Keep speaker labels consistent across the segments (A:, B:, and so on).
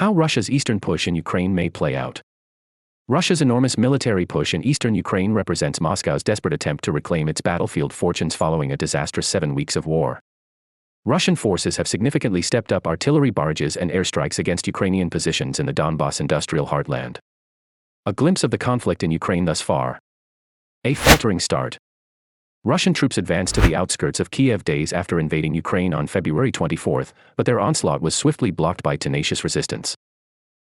A: How Russia's eastern push in Ukraine may play out. Russia's enormous military push in eastern Ukraine represents Moscow's desperate attempt to reclaim its battlefield fortunes following a disastrous 7 weeks of war. Russian forces have significantly stepped up artillery barrages and airstrikes against Ukrainian positions in the Donbas industrial heartland. A glimpse of the conflict in Ukraine thus far. A faltering start. Russian troops advanced to the outskirts of Kiev days after invading Ukraine on February 24, but their onslaught was swiftly blocked by tenacious resistance.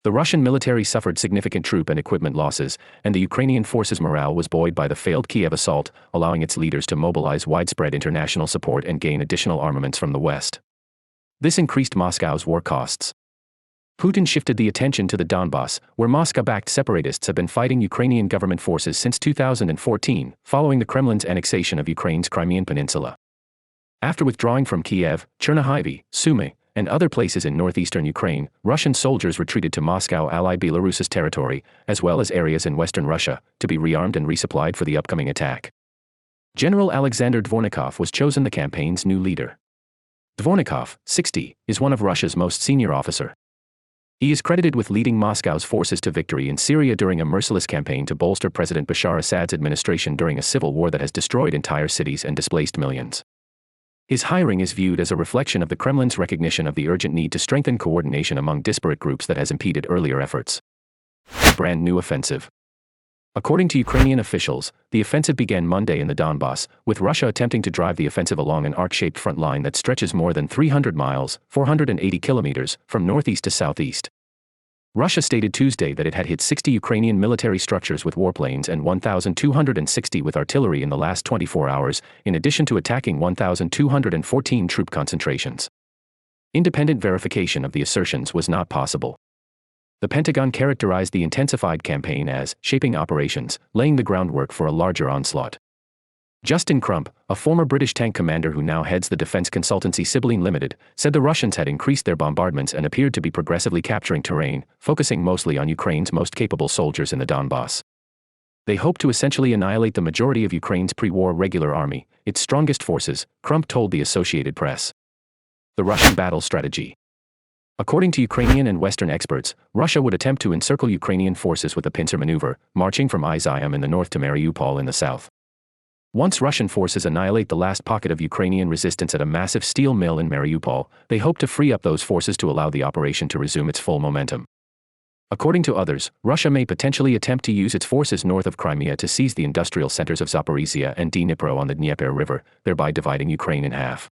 A: The Russian military suffered significant troop and equipment losses, and the Ukrainian forces' morale was buoyed by the failed Kiev assault, allowing its leaders to mobilize widespread international support and gain additional armaments from the West. This increased Moscow's war costs. Putin shifted the attention to the Donbas, where Moscow-backed separatists have been fighting Ukrainian government forces since 2014, following the Kremlin's annexation of Ukraine's Crimean Peninsula. After withdrawing from Kiev, Chernihiv, Sumy, and other places in northeastern Ukraine, Russian soldiers retreated to Moscow-allied Belarus's territory, as well as areas in western Russia, to be rearmed and resupplied for the upcoming attack. General Alexander Dvornikov was chosen the campaign's new leader. Dvornikov, 60, is one of Russia's most senior officers. He is credited with leading Moscow's forces to victory in Syria during a merciless campaign to bolster President Bashar Assad's administration during a civil war that has destroyed entire cities and displaced millions. His hiring is viewed as a reflection of the Kremlin's recognition of the urgent need to strengthen coordination among disparate groups that has impeded earlier efforts. Brand new offensive. According to Ukrainian officials, the offensive began Monday in the Donbas, with Russia attempting to drive the offensive along an arc-shaped front line that stretches more than 300 miles, 480 kilometers, from northeast to southeast. Russia stated Tuesday that it had hit 60 Ukrainian military structures with warplanes and 1,260 with artillery in the last 24 hours, in addition to attacking 1,214 troop concentrations. Independent verification of the assertions was not possible. The Pentagon characterized the intensified campaign as shaping operations, laying the groundwork for a larger onslaught. Justin Crump, a former British tank commander who now heads the defense consultancy Sibylline Limited, said the Russians had increased their bombardments and appeared to be progressively capturing terrain, focusing mostly on Ukraine's most capable soldiers in the Donbas. They hope to essentially annihilate the majority of Ukraine's pre-war regular army, its strongest forces, Crump told the Associated Press. The Russian battle strategy. According to Ukrainian and Western experts, Russia would attempt to encircle Ukrainian forces with a pincer maneuver, marching from Izium in the north to Mariupol in the south. Once Russian forces annihilate the last pocket of Ukrainian resistance at a massive steel mill in Mariupol, they hope to free up those forces to allow the operation to resume its full momentum. According to others, Russia may potentially attempt to use its forces north of Crimea to seize the industrial centers of Zaporizhia and Dnipro on the Dnieper River, thereby dividing Ukraine in half.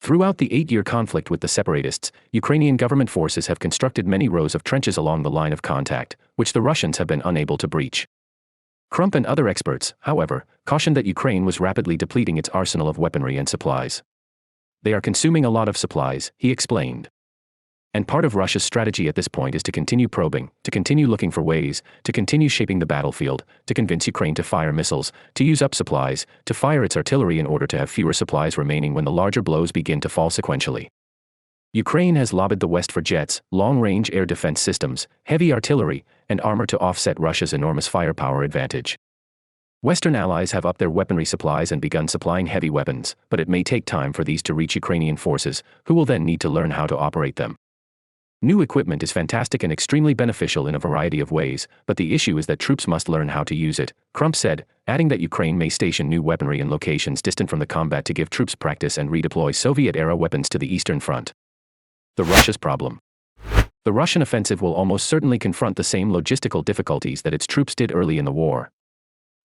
A: Throughout the 8-year conflict with the separatists, Ukrainian government forces have constructed many rows of trenches along the line of contact, which the Russians have been unable to breach. Crump and other experts, however, cautioned that Ukraine was rapidly depleting its arsenal of weaponry and supplies. They are consuming a lot of supplies, he explained. And part of Russia's strategy at this point is to continue probing, to continue looking for ways, to continue shaping the battlefield, to convince Ukraine to fire missiles, to use up supplies, to fire its artillery in order to have fewer supplies remaining when the larger blows begin to fall sequentially. Ukraine has lobbied the West for jets, long-range air defense systems, heavy artillery, and armor to offset Russia's enormous firepower advantage. Western allies have upped their weaponry supplies and begun supplying heavy weapons, but it may take time for these to reach Ukrainian forces, who will then need to learn how to operate them. New equipment is fantastic and extremely beneficial in a variety of ways, but the issue is that troops must learn how to use it, Crump said, adding that Ukraine may station new weaponry in locations distant from the combat to give troops practice and redeploy Soviet-era weapons to the Eastern Front. The Russia's problem. The Russian offensive will almost certainly confront the same logistical difficulties that its troops did early in the war.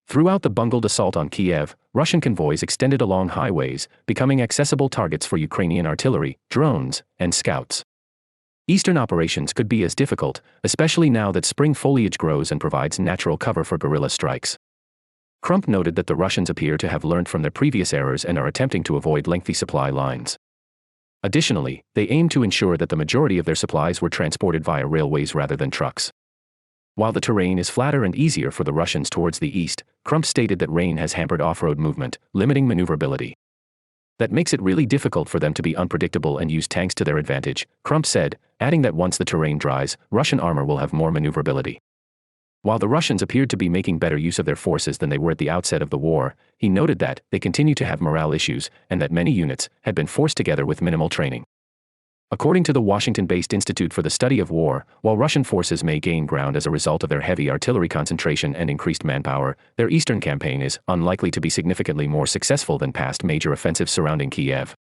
A: Throughout the bungled assault on Kiev, Russian convoys extended along highways, becoming accessible targets for Ukrainian artillery, drones, and scouts. Eastern operations could be as difficult, especially now that spring foliage grows and provides natural cover for guerrilla strikes. Crump noted that the Russians appear to have learned from their previous errors and are attempting to avoid lengthy supply lines. Additionally, they aim to ensure that the majority of their supplies were transported via railways rather than trucks. While the terrain is flatter and easier for the Russians towards the east, Crump stated that rain has hampered off-road movement, limiting maneuverability. That makes it really difficult for them to be unpredictable and use tanks to their advantage, Crump said, adding that once the terrain dries, Russian armor will have more maneuverability. While the Russians appeared to be making better use of their forces than they were at the outset of the war, he noted that they continue to have morale issues and that many units had been forced together with minimal training. According to the Washington-based Institute for the Study of War, while Russian forces may gain ground as a result of their heavy artillery concentration and increased manpower, their eastern campaign is unlikely to be significantly more successful than past major offensives surrounding Kiev.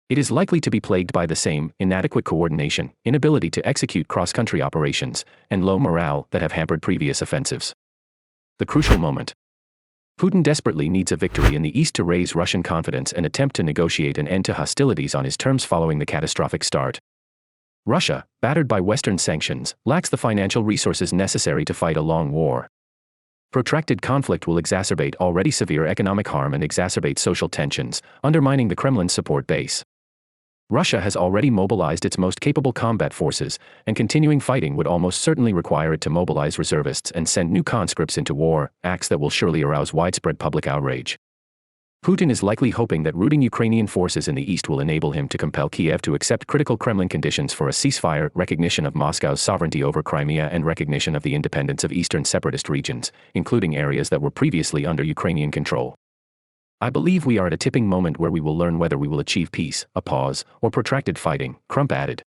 A: It is likely to be plagued by the same inadequate coordination, inability to execute cross-country operations, and low morale that have hampered previous offensives. The crucial moment. Putin desperately needs a victory in the east to raise Russian confidence and attempt to negotiate an end to hostilities on his terms following the catastrophic start. Russia, battered by Western sanctions, lacks the financial resources necessary to fight a long war. Protracted conflict will exacerbate already severe economic harm and exacerbate social tensions, undermining the Kremlin's support base. Russia has already mobilized its most capable combat forces, and continuing fighting would almost certainly require it to mobilize reservists and send new conscripts into war, acts that will surely arouse widespread public outrage. Putin is likely hoping that routing Ukrainian forces in the east will enable him to compel Kiev to accept critical Kremlin conditions for a ceasefire, recognition of Moscow's sovereignty over Crimea, and recognition of the independence of eastern separatist regions, including areas that were previously under Ukrainian control. I believe we are at a tipping moment where we will learn whether we will achieve peace, a pause, or protracted fighting, Trump added.